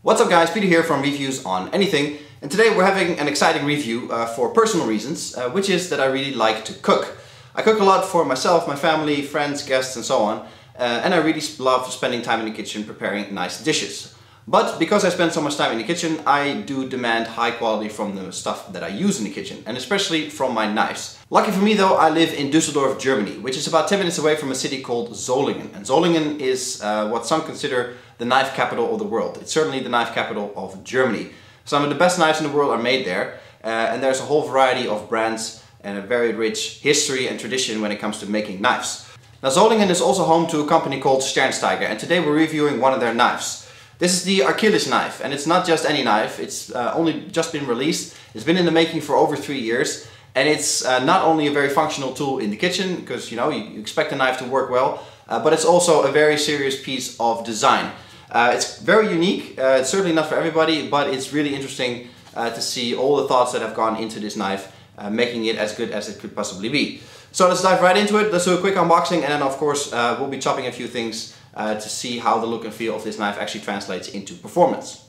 What's up guys, Peter here from Reviews on Anything, and today we're having an exciting review for personal reasons, which is that I really like to cook. I cook a lot for myself, my family, friends, guests and so on, and I really love spending time in the kitchen preparing nice dishes. But because I spend so much time in the kitchen, I do demand high quality from the stuff that I use in the kitchen, and especially from my knives. Lucky for me though, I live in Düsseldorf, Germany, which is about 10 minutes away from a city called Solingen. And Solingen is what some consider the knife capital of the world. It's certainly the knife capital of Germany. Some of the best knives in the world are made there, and there's a whole variety of brands and a very rich history and tradition when it comes to making knives. Now Solingen is also home to a company called Sternsteiger, and today we're reviewing one of their knives. This is the Achilles knife, and it's not just any knife, it's only just been released. It's been in the making for over 3 years, and it's not only a very functional tool in the kitchen, because you expect a knife to work well, but it's also a very serious piece of design. It's very unique, it's certainly not for everybody, but it's really interesting to see all the thoughts that have gone into this knife, making it as good as it could possibly be. So let's dive right into it. Let's do a quick unboxing, and then of course we'll be chopping a few things to see how the look and feel of this knife actually translates into performance.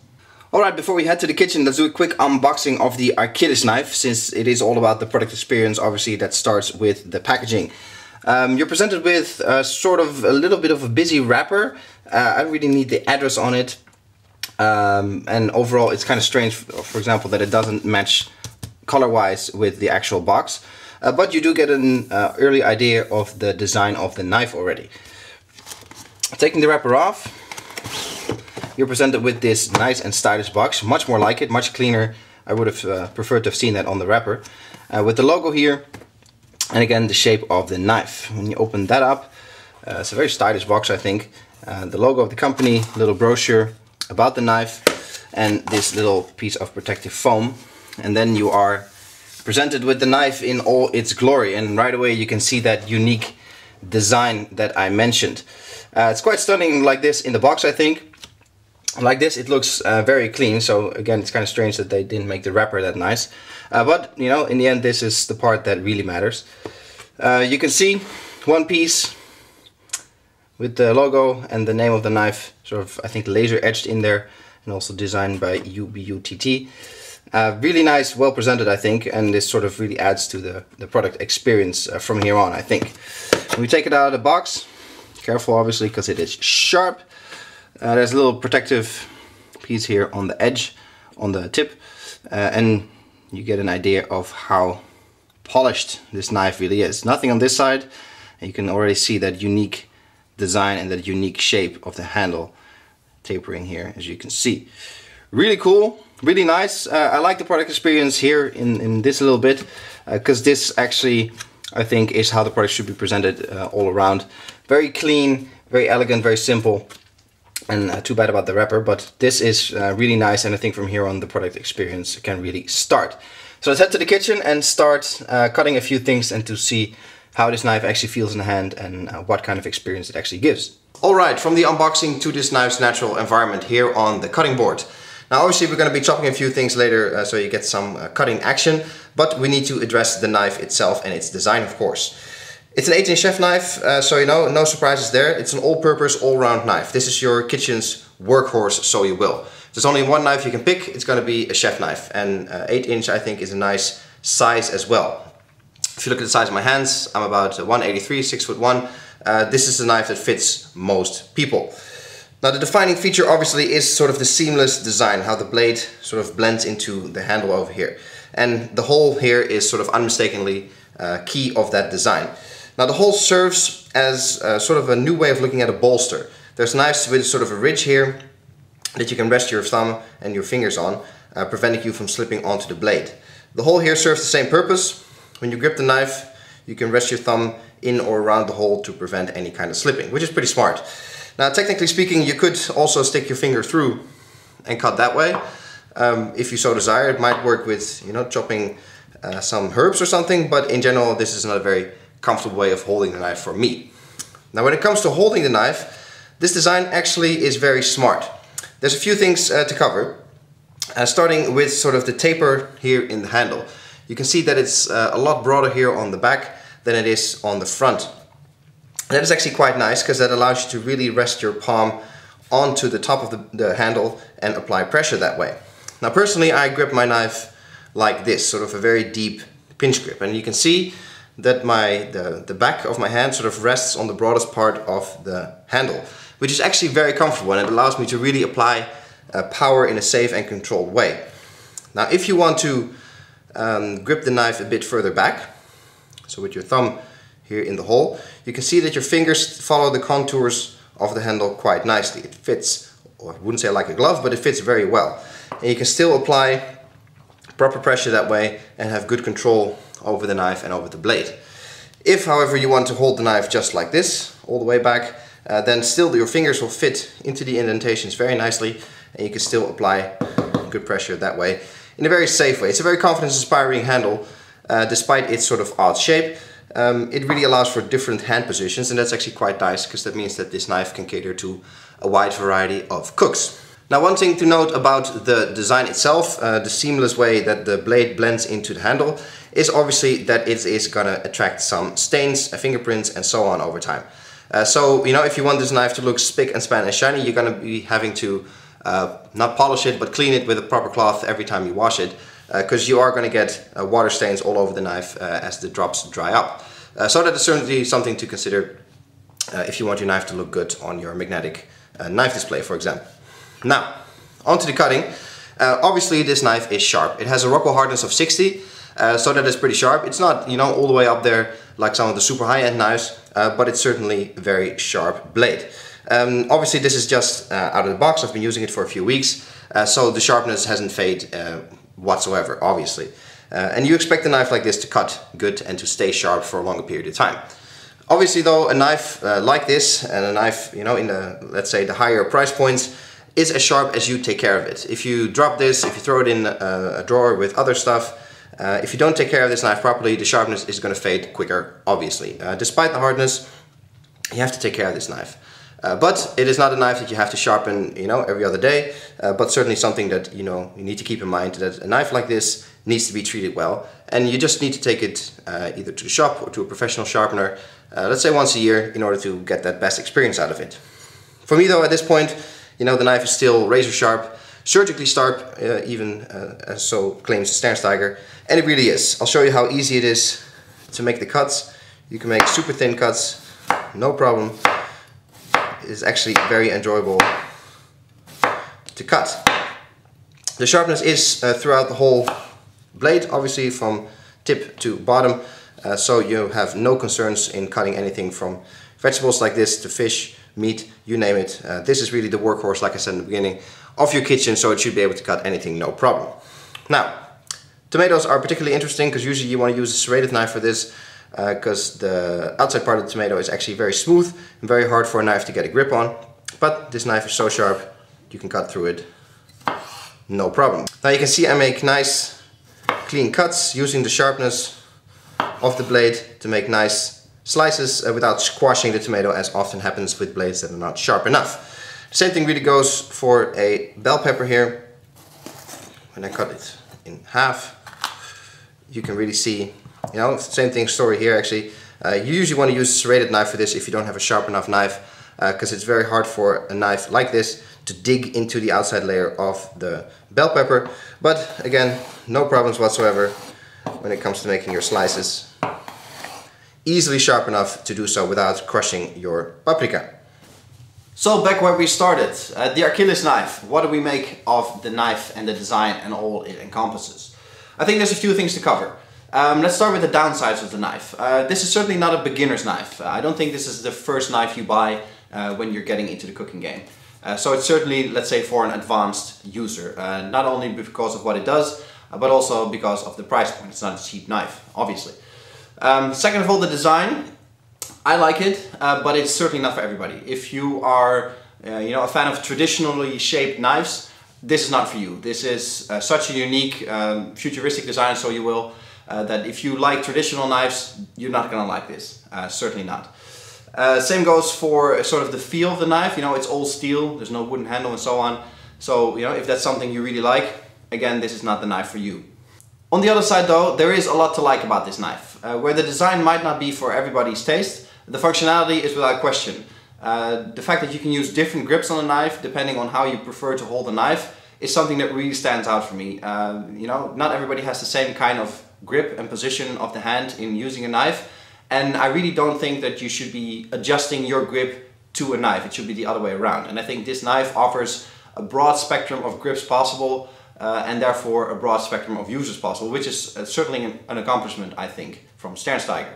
Alright, before we head to the kitchen, let's do a quick unboxing of the Achilles knife, since it is all about the product experience. Obviously that starts with the packaging. You're presented with sort of a little bit of a busy wrapper. I really need the address on it, and overall it's kind of strange, for example, that it doesn't match color-wise with the actual box, but you do get an early idea of the design of the knife already. Taking the wrapper off, you're presented with this nice and stylish box, much more like it, much cleaner. I would have preferred to have seen that on the wrapper, with the logo here, and again the shape of the knife. When you open that up, it's a very stylish box, I think. The logo of the company, little brochure about the knife, and this little piece of protective foam, and then you are presented with the knife in all its glory, and right away you can see that unique design that I mentioned. It's quite stunning like this in the box, I think. Like this it looks very clean, so again it's kind of strange that they didn't make the wrapper that nice. But you know, in the end this is the part that really matters. You can see one piece with the logo and the name of the knife, sort of I think laser etched in there, and also designed by UBUTT. Really nice, well presented I think, and this sort of really adds to the product experience from here on, I think. When we take it out of the box, careful obviously because it is sharp. There's a little protective piece here on the edge, on the tip, and you get an idea of how polished this knife really is. Nothing on this side, and you can already see that unique design and that unique shape of the handle tapering here, as you can see. Really cool, really nice. I like the product experience here in this a little bit, because this actually I think is how the product should be presented all around. Very clean, very elegant, very simple, and too bad about the wrapper, but this is really nice, and I think from here on the product experience can really start. So let's head to the kitchen and start cutting a few things, and to see how this knife actually feels in the hand and what kind of experience it actually gives. Alright, from the unboxing to this knife's natural environment here on the cutting board. Now obviously we're going to be chopping a few things later, so you get some cutting action, but we need to address the knife itself and its design, of course. It's an 8-inch chef knife, so you know, no surprises there. It's an all-purpose, all-round knife. This is your kitchen's workhorse, so you will. There's only one knife you can pick, it's going to be a chef knife, and 8-inch I think is a nice size as well. If you look at the size of my hands, I'm about 183, 6'1". This is a knife that fits most people. Now the defining feature obviously is sort of the seamless design, how the blade sort of blends into the handle over here. And the hole here is sort of unmistakably key of that design. Now the hole serves as sort of a new way of looking at a bolster. There's knives with sort of a ridge here that you can rest your thumb and your fingers on, preventing you from slipping onto the blade. The hole here serves the same purpose. When you grip the knife, you can rest your thumb in or around the hole to prevent any kind of slipping, which is pretty smart. Now technically speaking, you could also stick your finger through and cut that way. If you so desire, it might work with, you know, chopping some herbs or something, but in general this is not a very comfortable way of holding the knife for me. Now when it comes to holding the knife, this design actually is very smart. There's a few things to cover, starting with sort of the taper here in the handle. You can see that it's a lot broader here on the back than it is on the front. And that is actually quite nice, because that allows you to really rest your palm onto the top of the handle and apply pressure that way. Now personally, I grip my knife like this, sort of a very deep pinch grip, and you can see that the back of my hand sort of rests on the broadest part of the handle, which is actually very comfortable, and it allows me to really apply power in a safe and controlled way. Now if you want to grip the knife a bit further back, so with your thumb here in the hole, you can see that your fingers follow the contours of the handle quite nicely. It fits, or I wouldn't say like a glove, but it fits very well. And you can still apply proper pressure that way and have good control over the knife and over the blade. If, however, you want to hold the knife just like this, all the way back, then still your fingers will fit into the indentations very nicely, and you can still apply good pressure that way in a very safe way. It's a very confidence-inspiring handle, despite its sort of odd shape. It really allows for different hand positions, and that's actually quite nice, because that means that this knife can cater to a wide variety of cooks. Now, one thing to note about the design itself, the seamless way that the blade blends into the handle, is obviously that it is going to attract some stains, fingerprints, and so on over time. So, you know, if you want this knife to look spick and span and shiny, you're going to be having to not polish it, but clean it with a proper cloth every time you wash it, because you are going to get water stains all over the knife as the drops dry up. So that is certainly something to consider if you want your knife to look good on your magnetic knife display, for example. Now, onto the cutting. Obviously this knife is sharp. It has a Rockwell hardness of 60, so that is pretty sharp. It's not, you know, all the way up there like some of the super high-end knives, but it's certainly a very sharp blade. Obviously this is just out of the box. I've been using it for a few weeks, so the sharpness hasn't faded whatsoever, obviously. And you expect a knife like this to cut good and to stay sharp for a longer period of time. Obviously though, a knife like this, and a knife, you know, in the, let's say, the higher price points, is as sharp as you take care of it. If you drop this, if you throw it in a drawer with other stuff, if you don't take care of this knife properly, the sharpness is going to fade quicker, obviously. Despite the hardness, you have to take care of this knife. But it is not a knife that you have to sharpen, you know, every other day, but certainly something that, you know, you need to keep in mind, that a knife like this needs to be treated well, and you just need to take it either to the shop or to a professional sharpener, let's say once a year, in order to get that best experience out of it. For me though, at this point, you know, the knife is still razor sharp, surgically sharp, even as so claims Sternsteiger, and it really is. I'll show you how easy it is to make the cuts. You can make super thin cuts, no problem. It is actually very enjoyable to cut. The sharpness is throughout the whole blade, obviously from tip to bottom, so you have no concerns in cutting anything from vegetables like this to fish, meat, you name it. This is really the workhorse, like I said in the beginning, of your kitchen, so it should be able to cut anything, no problem. Now, tomatoes are particularly interesting because usually you want to use a serrated knife for this, because the outside part of the tomato is actually very smooth and very hard for a knife to get a grip on. But this knife is so sharp, you can cut through it, no problem. Now you can see I make nice clean cuts using the sharpness of the blade to make nice slices without squashing the tomato, as often happens with blades that are not sharp enough. The same thing really goes for a bell pepper here. When I cut it in half, you can really see, you know, same story here actually. You usually want to use a serrated knife for this if you don't have a sharp enough knife, because it's very hard for a knife like this to dig into the outside layer of the bell pepper. But again, no problems whatsoever when it comes to making your slices. Easily sharp enough to do so without crushing your paprika. So back where we started, the Achilles knife. What do we make of the knife and the design and all it encompasses? I think there's a few things to cover. Let's start with the downsides of the knife. This is certainly not a beginner's knife. I don't think this is the first knife you buy when you're getting into the cooking game. So it's certainly, let's say, for an advanced user. Not only because of what it does, but also because of the price point. It's not a cheap knife, obviously. Second of all, the design. I like it, but it's certainly not for everybody. If you are you know, a fan of traditionally shaped knives, this is not for you. This is such a unique, futuristic design, so you will, that if you like traditional knives, you're not gonna like this. Certainly not. Same goes for sort of the feel of the knife. You know, it's all steel, there's no wooden handle and so on. So, you know, if that's something you really like, again, this is not the knife for you. On the other side though, there is a lot to like about this knife. Where the design might not be for everybody's taste, the functionality is without question. The fact that you can use different grips on a knife depending on how you prefer to hold the knife is something that really stands out for me. You know, not everybody has the same kind of grip and position of the hand in using a knife, and I really don't think that you should be adjusting your grip to a knife. It should be the other way around, and I think this knife offers a broad spectrum of grips possible and therefore a broad spectrum of uses possible, which is certainly an accomplishment, I think, from Sternsteiger.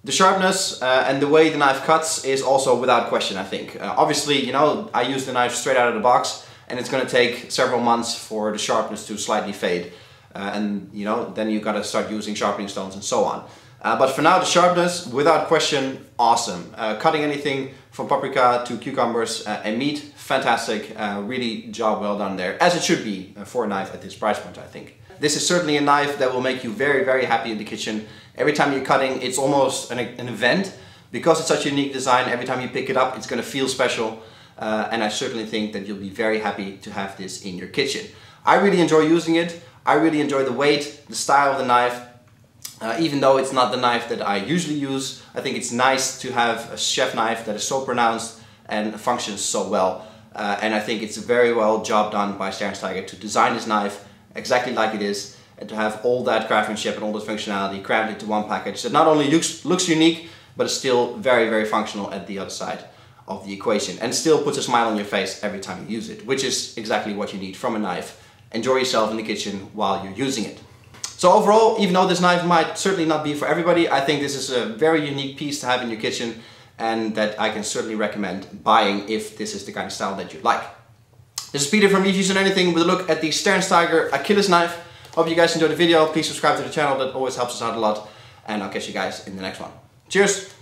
The sharpness and the way the knife cuts is also without question, I think. Obviously, you know, I use the knife straight out of the box, and it's going to take several months for the sharpness to slightly fade. And you know, then you got to start using sharpening stones and so on. But for now, the sharpness, without question, awesome. Cutting anything from paprika to cucumbers and meat, fantastic. Really job well done there, as it should be for a knife at this price point, I think. This is certainly a knife that will make you very, very happy in the kitchen. Every time you're cutting, it's almost an event. Because it's such a unique design, every time you pick it up, it's going to feel special. And I certainly think that you'll be very happy to have this in your kitchen. I really enjoy using it. I really enjoy the weight, the style of the knife. Even though it's not the knife that I usually use, I think it's nice to have a chef knife that is so pronounced and functions so well. And I think it's a very well job done by Sternsteiger to design this knife exactly like it is, and to have all that craftsmanship and all that functionality crammed into one package that not only looks unique, but is still very, very functional at the other side of the equation, and still puts a smile on your face every time you use it, which is exactly what you need from a knife. Enjoy yourself in the kitchen while you're using it. So overall, even though this knife might certainly not be for everybody, I think this is a very unique piece to have in your kitchen, and that I can certainly recommend buying if this is the kind of style that you like. This is Peter from Reviews on Anything with a look at the Sternsteiger Achilles knife. Hope you guys enjoyed the video. Please subscribe to the channel, that always helps us out a lot. And I'll catch you guys in the next one. Cheers!